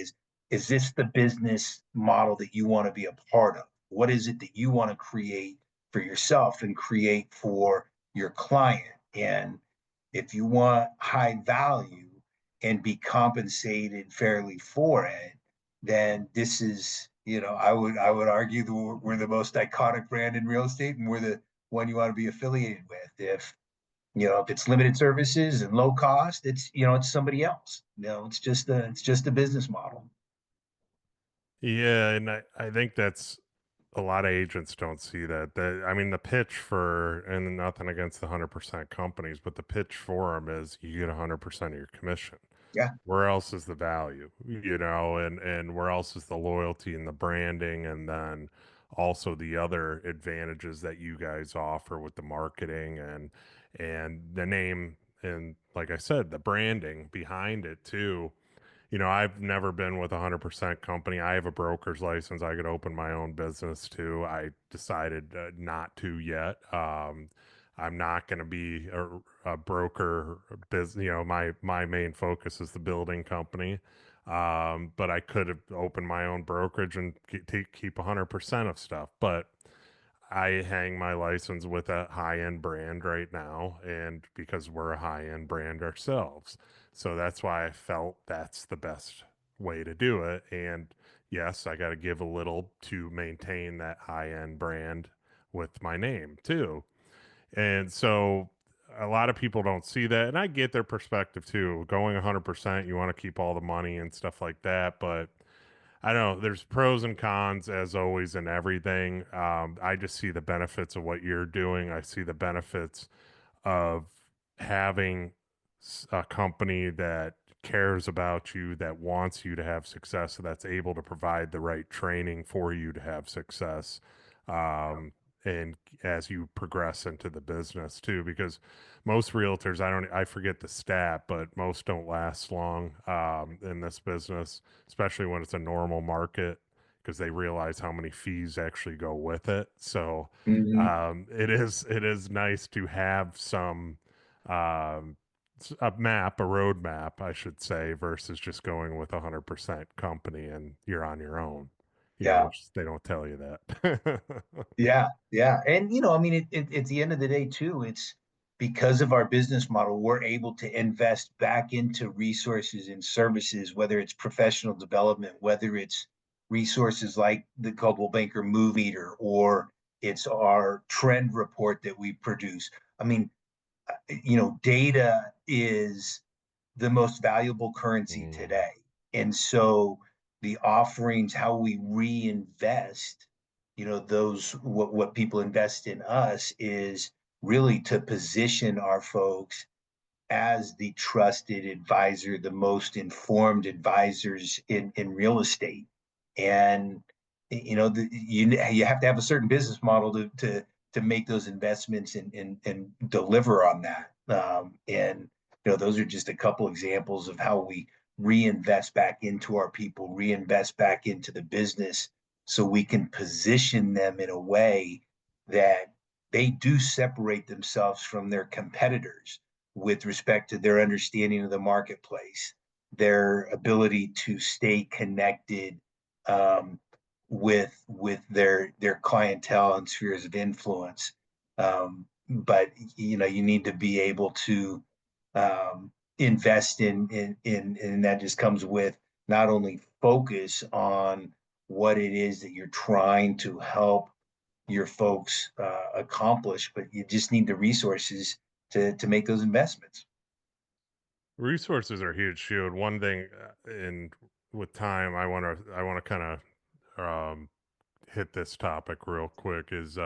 is this the business model that you want to be a part of? What is it that you want to create for yourself and create for your client? And if you want high value and be compensated fairly for it, then this is, I would argue that we're the most iconic brand in real estate, and we're the one you want to be affiliated with. If it's limited services and low cost, it's somebody else. It's just a business model. Yeah, and I think that's a lot of agents don't see that. I mean, the pitch for, and nothing against the 100% companies, but the pitch for them is you get 100% of your commission. Yeah. Where else is the value, and where else is the loyalty and the branding, and then also the other advantages that you guys offer with the marketing and the name, and like I said, the branding behind it too. I've never been with a 100% company. I have a broker's license. I could open my own business too. I decided not to yet. I'm not going to be a broker business. My main focus is the building company. But I could have opened my own brokerage and keep 100% of stuff. But I hang my license with a high end brand right now, and because we're a high end brand ourselves. So that's why I felt that's the best way to do it. And yes, I got to give a little to maintain that high end brand with my name too. And so a lot of people don't see that. And I get their perspective too. Going 100%, you want to keep all the money and stuff like that. But I don't know. There's pros and cons as always in everything. I just see the benefits of what you're doing. I see the benefits of having a company that cares about you, that wants you to have success, so that's able to provide the right training for you to have success. Um, and as you progress into the business too, because most realtors, I forget the stat, but most don't last long in this business, especially when it's a normal market, because they realize how many fees actually go with it. So Mhm. it is nice to have some um, a roadmap, I should say, versus just going with 100% company and you're on your own, Yeah. which they don't tell you that. Yeah, yeah. And I mean, at the end of the day, too, it's because of our business model, we're able to invest back into resources and services, whether it's professional development, whether it's resources like the Coldwell Banker Move Meter, or it's our trend report that we produce. I mean, data is the most valuable currency Mm. today. And so the offerings, how we reinvest, those what people invest in us is really to position our folks as the trusted advisor, the most informed advisors in real estate. And you have to have a certain business model to make those investments and deliver on that. And those are just a couple examples of how we reinvest back into our people, reinvest back into the business so we can position them in a way that they do separate themselves from their competitors with respect to their understanding of the marketplace, their ability to stay connected with their clientele and spheres of influence. But you need to be able to invest and that just comes with not only focus on what it is that you're trying to help your folks accomplish, but you just need the resources to make those investments. Resources are huge too. And one thing, in with time, I want to kind of hit this topic real quick. Is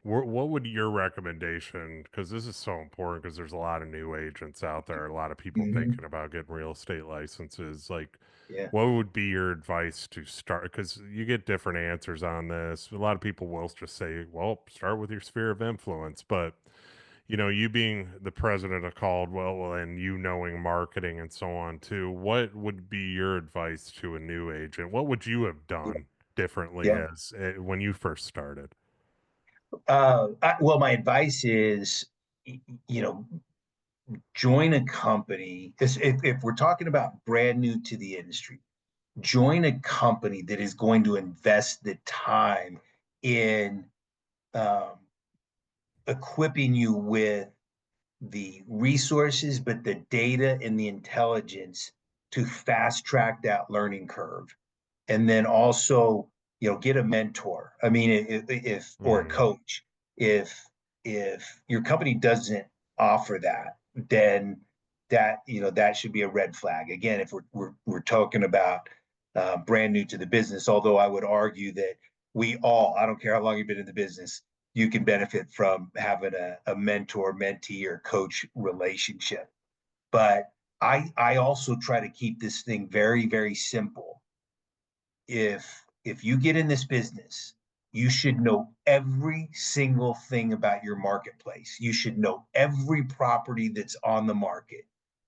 what would your recommendation? Because this is so important. Because there's a lot of new agents out there, a lot of people Mm-hmm. thinking about getting real estate licenses. Like, Yeah. what would be your advice to start? Because you get different answers on this. A lot of people will just say, "Well, start with your sphere of influence," but you being the president of Caldwell and you knowing marketing and so on too, what would be your advice to a new agent? What would you have done differently Yeah. as when you first started? Well, my advice is, you know, join a company. If we're talking about brand new to the industry, join a company that is going to invest the time in um, equipping you with the resources, but the data and the intelligence to fast track that learning curve. And then also, get a mentor. I mean, if or a Mm, coach. If your company doesn't offer that, then that should be a red flag. Again, if we're talking about brand new to the business, although I would argue that we all, I don't care how long you've been in the business, you can benefit from having a mentor, mentee, or coach relationship. But I also try to keep this thing very, very simple. If you get in this business, you should know every single thing about your marketplace. You should know every property that's on the market.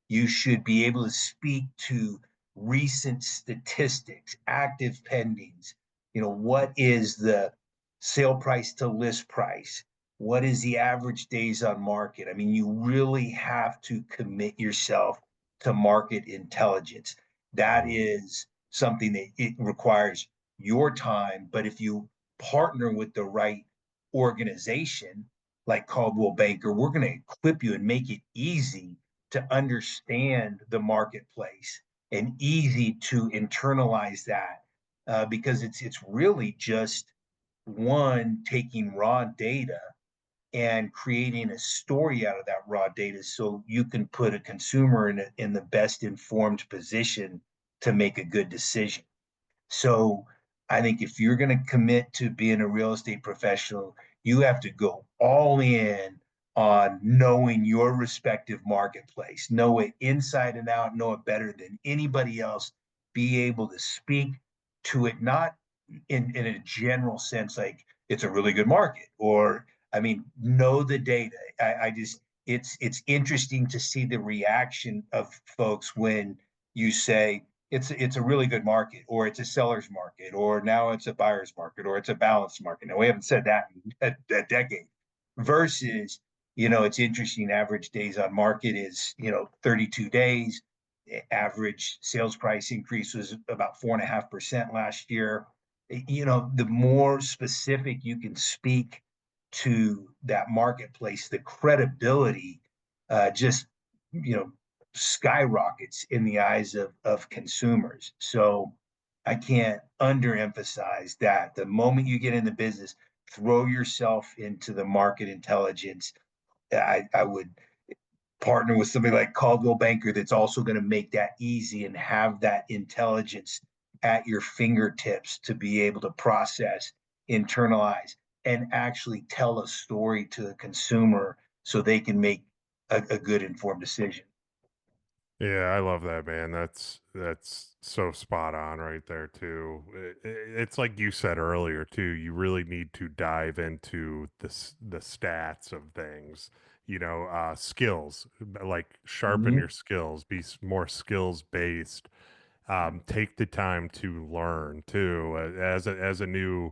You should be able to speak to recent statistics, active pendings. What is the sale price to list price? What is the average days on market? I mean, you really have to commit yourself to market intelligence. That mm, is something that it requires your time. But if you partner with the right organization like Caldwell Banker, we're going to equip you and make it easy to understand the marketplace and easy to internalize that because it's really just one taking raw data and creating a story out of that raw data so you can put a consumer in the best informed position to make a good decision. So I think if you're going to commit to being a real estate professional, you have to go all in on knowing your respective marketplace, know it inside and out, know it better than anybody else, be able to speak to it, not in a general sense, like it's a really good market, or I mean, know the data. I just it's interesting to see the reaction of folks when you say it's a really good market, or it's a seller's market, or now it's a buyer's market, or it's a balanced market. Now we haven't said that in a decade. Versus, it's interesting. Average days on market is 32 days. Average sales price increase was about 4.5% last year. The more specific you can speak to that marketplace, the credibility just you know skyrockets in the eyes of consumers. So I can't underemphasize that. The moment you get in the business, throw yourself into the market intelligence. I would partner with somebody like Caldwell Banker that's also going to make that easy and have that intelligence at your fingertips to be able to process, internalize, and actually tell a story to the consumer so they can make a good informed decision. yeah, I love that, man. That's so spot on right there too. It's like you said earlier too. You really need to dive into the stats of things. Skills, like sharpen Mm-hmm. your skills, be more skills based. Take the time to learn too. As a new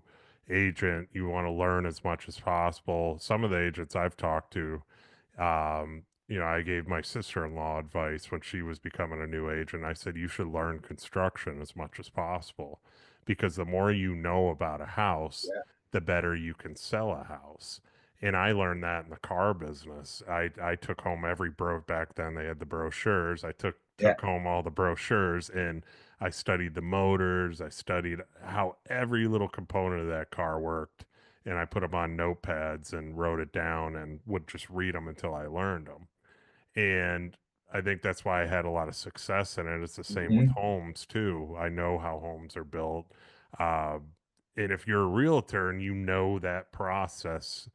agent, you want to learn as much as possible. Some of the agents I've talked to, I gave my sister-in-law advice when she was becoming a new agent. I said, you should learn construction as much as possible because the more you know about a house, Yeah. the better you can sell a house. And I learned that in the car business. I took home every back then they had the brochures. I Yeah. took home all the brochures and I studied the motors. I studied how every little component of that car worked and I put them on notepads and wrote it down and would just read them until I learned them. And I think that's why I had a lot of success in it. It's the same with Hmm. homes too. I know how homes are built. Uh, and if you're a realtor and you know that process,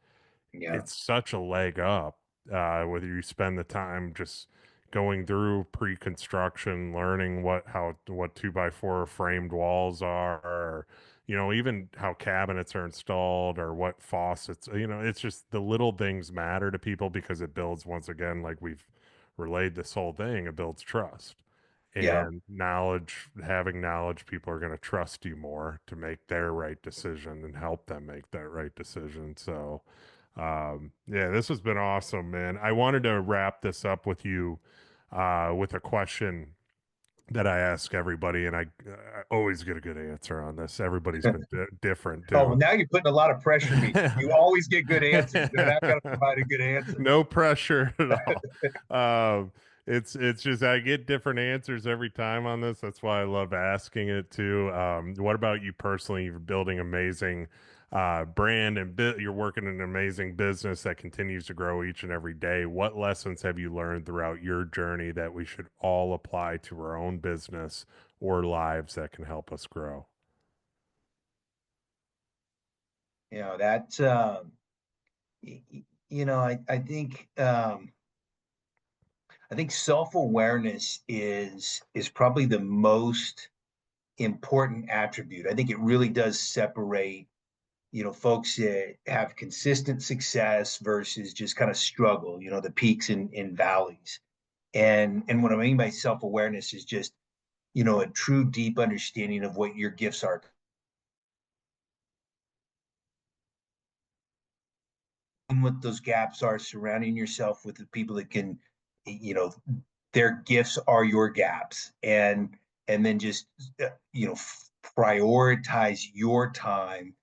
Yeah. it's such a leg up, whether you spend the time just going through pre-construction, learning what 2x4 framed walls are, or, even how cabinets are installed or what faucets, it's just the little things matter to people because it builds, once again, like we've relayed this whole thing, it builds trust. Yeah. And knowledge, having knowledge, people are going to trust you more to make their right decision and help them make that right decision. So, yeah, this has been awesome, man. I wanted to wrap this up with you with a question that I ask everybody, and I always get a good answer on this. Everybody's been different Oh, well, too. now you're putting a lot of pressure on me. You always get good answers. Then I've got to provide a good answer. No pressure at all. It's just I get different answers every time on this. That's why I love asking it too. What about you personally? You're building amazing brand and you're working in an amazing business that continues to grow each and every day. What lessons have you learned throughout your journey that we should all apply to our own business or lives that can help us grow? You know, that, I think self-awareness is probably the most important attribute. I think it really does separate, folks that have consistent success versus just kind of struggle, the peaks and valleys. And what I mean by self-awareness is just, a true deep understanding of what your gifts are, and what those gaps are, surrounding yourself with the people that can, you know, their gifts are your gaps, and then just, prioritize your time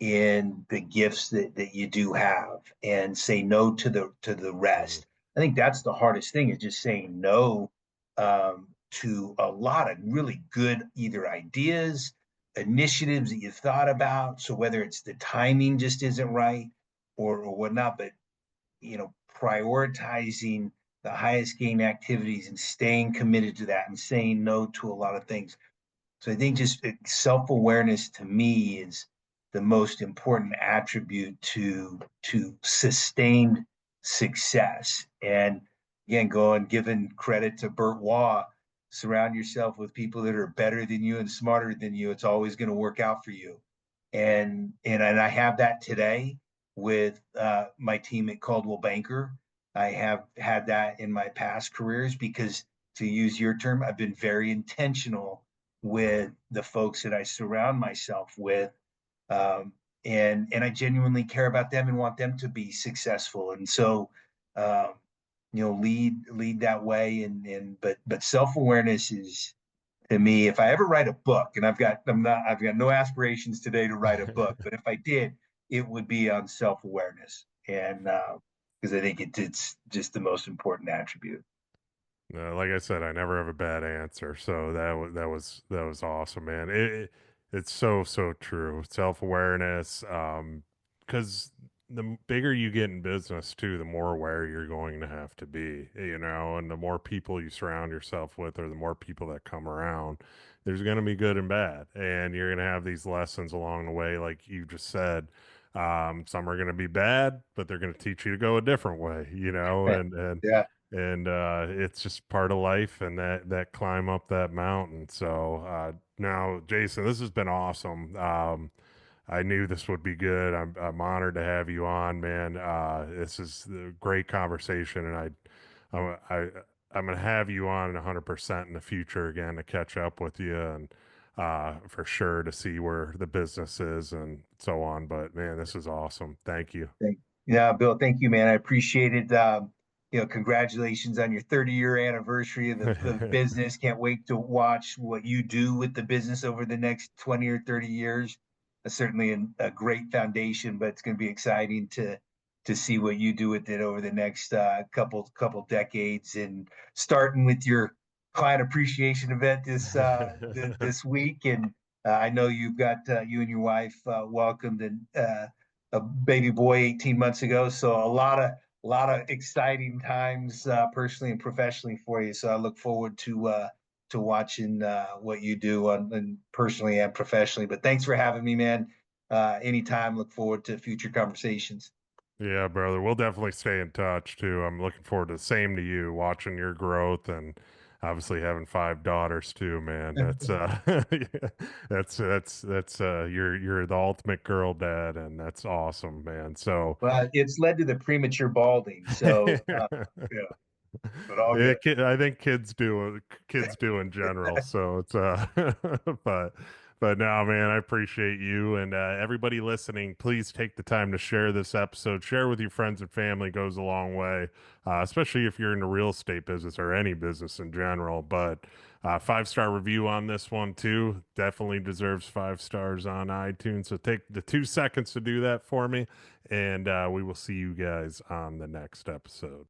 in the gifts that you do have, and say no to the Mm, rest. I think that's the hardest thing, is just saying no, to a lot of really good either ideas, initiatives that you thought about. So whether it's the timing just isn't right, or whatnot, but prioritizing the highest gain activities and staying committed to that and saying no to a lot of things. So I think just self awareness to me is the most important attribute to sustained success. And again, going giving credit to Burt Waugh, surround yourself with people that are better than you and smarter than you. It's always going to work out for you. And I have that today with my team at Caldwell Banker. I have had that in my past careers because, to use your term, I've been very intentional with the folks that I surround myself with, um, and I genuinely care about them and want them to be successful. And so, um, lead that way. But self awareness is, to me, if I ever write a book, and I've got no aspirations today to write a book, but if I did, it would be on self awareness, and because I think it's just the most important attribute. like I said, I never have a bad answer. So that was awesome, man. It's so true. Self-awareness, because the bigger you get in business too, the more aware you're going to have to be, and the more people you surround yourself with, or the more people that come around, there's going to be good and bad, and you're going to have these lessons along the way, like you just said. Some are going to be bad, but they're going to teach you to go a different way, and Yeah. and it's just part of life and that climb up that mountain. So now, Jason, this has been awesome. I knew this would be good. I'm honored to have you on, man. This is a great conversation, and I I'm gonna have you on 100% in the future again to catch up with you and for sure to see where the business is and so on. But man, this is awesome. Thank you. Yeah, Bill, thank you, man. I appreciate it. Congratulations on your 30-year anniversary of the business. Can't wait to watch what you do with the business over the next 20 or 30 years. Certainly a great foundation, but it's going to be exciting to see what you do with it over the next couple decades. And starting with your client appreciation event this week, and I know you've got you and your wife welcomed a baby boy 18 months ago. So a lot of exciting times personally and professionally for you. So I look forward to watching what you do and personally and professionally. But thanks for having me, man. Anytime. Look forward to future conversations. Yeah, brother. We'll definitely stay in touch too. I'm looking forward to the same to you, watching your growth and obviously having five daughters too, man. That's yeah, that's you're the ultimate girl dad and that's awesome, man. So Well, it's led to the premature balding. So yeah, but all yeah, good. I think kids do in general. So it's but no, man, I appreciate you and everybody listening. Please take the time to share this episode. Share with your friends and family goes a long way, especially if you're in the real estate business or any business in general. But 5-star review on this one too. Definitely deserves 5 stars on iTunes. So take the 2 seconds to do that for me, and we will see you guys on the next episode.